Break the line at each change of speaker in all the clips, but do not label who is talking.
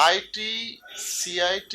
IT, CIT,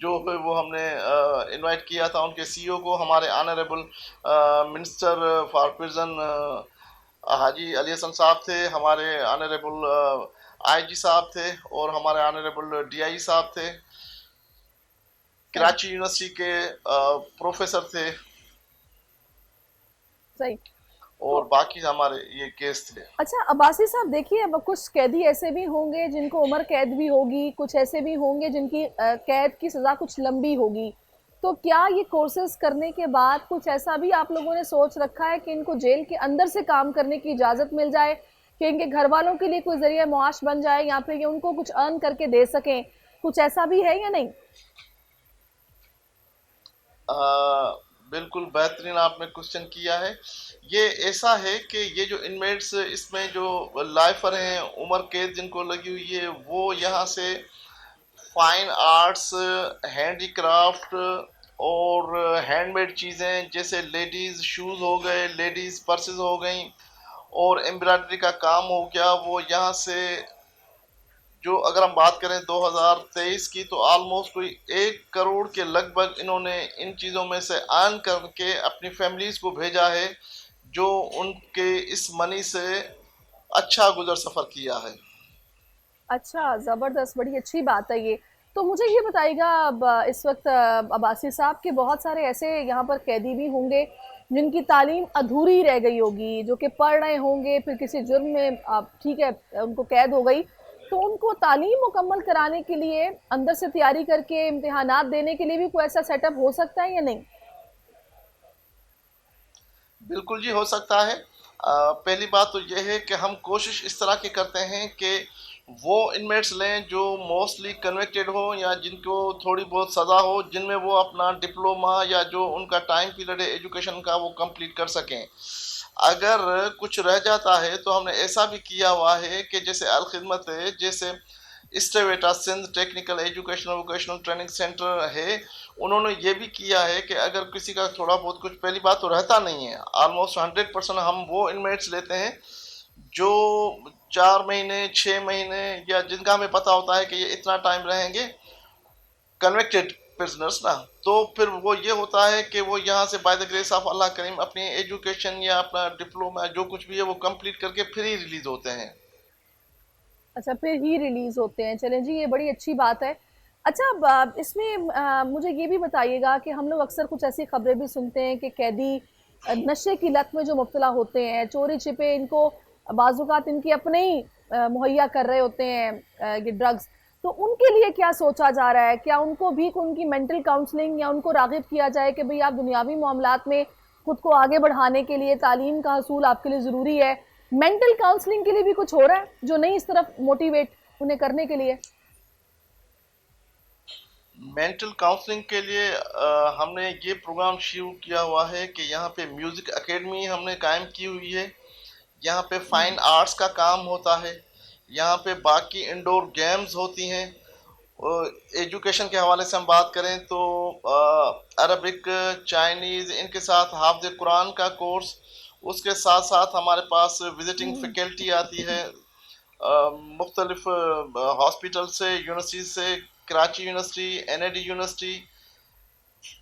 جو ہے وہ ہم نے انوائٹ کیا تھا ان کے سی او کو. ہمارے honourable minister for person Haji Ali حسن صاحب تھے, ہمارے آنریبل آئی جی صاحب تھے, اور ہمارے آنریبل ڈی آئی صاحب تھے, کراچی یونیورسٹی کے پروفیسر تھے,
صحیح,
اور باقی ہمارے یہ کیس تھے.
اچھا عباسی صاحب دیکھیے, اب کچھ قیدی ایسے بھی ہوں گے جن کو عمر قید بھی ہوگی, کچھ ایسے بھی ہوں گے جن کی قید کی سزا کچھ لمبی ہوگی, تو کیا یہ کورسز کرنے کے بعد کچھ ایسا بھی آپ لوگوں نے سوچ رکھا ہے کہ ان کو جیل کے اندر سے کام کرنے کی اجازت مل جائے, کہ ان کے گھر والوں کے لیے کوئی ذریعہ معاش بن جائے, یا پھر یہ ان کو کچھ ارن کر کے دے سکیں, کچھ ایسا بھی ہے یا نہیں؟
بالکل بہترین آپ نے کوشچن کیا ہے. یہ ایسا ہے کہ یہ جو انمیٹس اس میں جو لائفر ہیں, عمر قید جن کو لگی ہوئی ہے, وہ یہاں سے فائن آرٹس, ہینڈی کرافٹ اور ہینڈ میڈ چیزیں جیسے لیڈیز شوز ہو گئے, لیڈیز پرسز ہو گئیں, اور ایمبرائڈری کا کام ہو گیا, وہ یہاں سے جو اگر ہم بات کریں 2023 کی تو آلموسٹ کوئی 1 کروڑ کے لگ بھگ انہوں نے ان چیزوں میں سے ارن کر کے اپنی فیملیز کو بھیجا ہے, جو ان کے اس منی سے اچھا گزر سفر کیا ہے.
اچھا, زبردست, بڑی اچھی بات ہے یہ. تو مجھے یہ بتائیے گا, اب اس وقت عباسی صاحب کے بہت سارے ایسے یہاں پر قیدی بھی ہوں گے جن کی تعلیم ادھوری رہ گئی ہوگی, جو کہ پڑھ رہے ہوں گے, پھر کسی جرم میں ٹھیک ہے ان کو قید ہو گئی, تو ان کو تعلیم مکمل کرانے کے لیے اندر سے تیاری کر کے امتحانات دینے کے لیے بھی کوئی ایسا سیٹ اپ ہو سکتا ہے یا نہیں؟
بالکل جی, ہو سکتا ہے. پہلی بات تو یہ ہے کہ ہم کوشش اس طرح کی کرتے ہیں کہ وہ انمیٹس لیں جو موسٹلی کنوکٹڈ ہو, یا جن کو تھوڑی بہت سزا ہو, جن میں وہ اپنا ڈپلوما یا جو ان کا ٹائم پیریڈ ہے ایجوکیشن کا وہ کمپلیٹ کر سکیں. اگر کچھ رہ جاتا ہے تو ہم نے ایسا بھی کیا ہوا ہے کہ جیسے الخدمت ہے, جیسے STEVTA Sindh technical educational vocational training centre ہے, انہوں نے یہ بھی کیا ہے کہ اگر کسی کا تھوڑا بہت کچھ, پہلی بات تو رہتا نہیں ہے, آلموسٹ 100% ہم وہ انمیٹس لیتے ہیں جو 4 مہینے 6 مہینے یا جن کا ہمیں پتہ ہوتا ہے کہ یہ اتنا ٹائم رہیں گے کنوکٹڈ پرزنرز نا, تو پھر وہ یہ ہوتا ہے کہ وہ یہاں سے بائی دا گریس آف اللہ کریم اپنی ایجوکیشن یا اپنا ڈپلوما جو کچھ بھی ہے وہ کمپلیٹ کر کے پھر ہی ریلیز ہوتے ہیں.
اچھا, پھر ہی ریلیز ہوتے ہیں, چلیں جی یہ بڑی اچھی بات ہے. اچھا, اس میں مجھے یہ بھی بتائیے گا کہ ہم لوگ اکثر کچھ ایسی خبریں بھی سنتے ہیں کہ قیدی نشے کی لت میں جو مبتلا ہوتے ہیں, چوری چھپے ان کو بعض اوقات ان کی اپنے ہی مہیا کر رہے ہوتے ہیں یہ ڈرگز, تو ان کے لیے کیا سوچا جا رہا ہے؟ کیا ان کو بھی ان کی مینٹل کاؤنسلنگ یا ان کو راغب کیا جائے کہ بھئی آپ دنیاوی معاملات میں خود کو آگے بڑھانے کے لیے تعلیم کا حصول آپ کے لیے ضروری ہے, مینٹل کاؤنسلنگ کے لیے بھی کچھ ہو رہا ہے جو نہیں اس طرف موٹیویٹ انہیں کرنے کے لیے؟
مینٹل کاؤنسلنگ کے لیے ہم نے یہ پروگرام شروع کیا ہوا ہے کہ یہاں پہ میوزک اکیڈمی ہم نے قائم کی ہوئی ہے, یہاں پہ فائن آرٹس کا کام ہوتا ہے, یہاں پہ باقی انڈور گیمز ہوتی ہیں. ایجوکیشن کے حوالے سے ہم بات کریں تو عربک, چائنیز, ان کے ساتھ حافظ قرآن کا کورس, اس کے ساتھ ساتھ ہمارے پاس وزٹنگ فیکلٹی آتی ہے مختلف ہاسپٹل سے, یونیورسٹی سے, کراچی یونیورسٹی, این اے ڈی یونیورسٹی,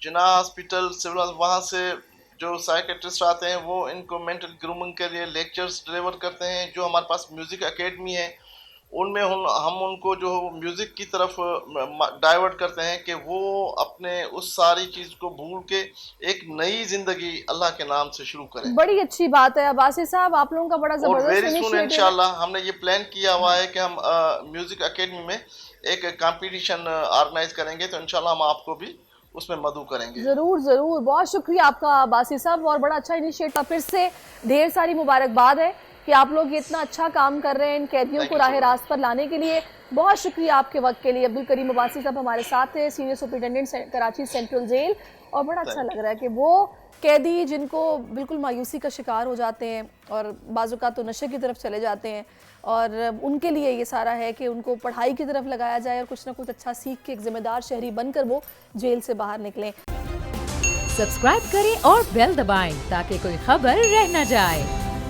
جناح ہاسپٹل, سول, وہاں سے جو سائیکٹرسٹ آتے ہیں وہ ان کو مینٹل گرومنگ کے لیے لیکچرز ڈلیور کرتے ہیں. جو ہمارے پاس میوزک اکیڈمی ہے ان میں ہم ان کو جو میوزک کی طرف ڈائیورٹ کرتے ہیں کہ وہ اپنے اس ساری چیز کو بھول کے ایک نئی زندگی اللہ کے نام سے شروع کریں.
بڑی اچھی بات ہے عباسی صاحب, آپ لوگوں کا بڑا
اور
زبردست
ویری سون
انیشیٹو ہے.
انشاءاللہ ہم نے یہ پلان کیا ہوا ہے کہ ہم میوزک اکیڈمی میں ایک کمپٹیشن آرگنائز کریں گے, تو انشاءاللہ ہم آپ کو بھی اس میں مدعو کریں گے.
ضرور ضرور, بہت شکریہ آپ کا عباسی صاحب, اور بڑا اچھا انیشیٹو. پھر سے ڈھیر ساری مبارکباد ہے کہ آپ لوگ یہ اتنا اچھا کام کر رہے ہیں ان قیدیوں کو راہ راست پر لانے کے لیے. بہت شکریہ آپ کے وقت کے لیے. عبدالکریم عباسی صاحب ہمارے ساتھ تھے, senior superintendent Karachi central jail, اور بڑا اچھا لگ رہا ہے کہ وہ قیدی جن کو بالکل مایوسی کا شکار ہو جاتے ہیں اور بعض اوقات تو نشے کی طرف چلے جاتے ہیں, اور ان کے لیے یہ سارا ہے کہ ان کو پڑھائی کی طرف لگایا جائے اور کچھ نہ کچھ اچھا سیکھ کے ایک ذمہ دار شہری بن کر وہ جیل سے باہر نکلیں.
سبسکرائب کریں اور بیل دبائیں تاکہ کوئی خبر رہ نہ جائے.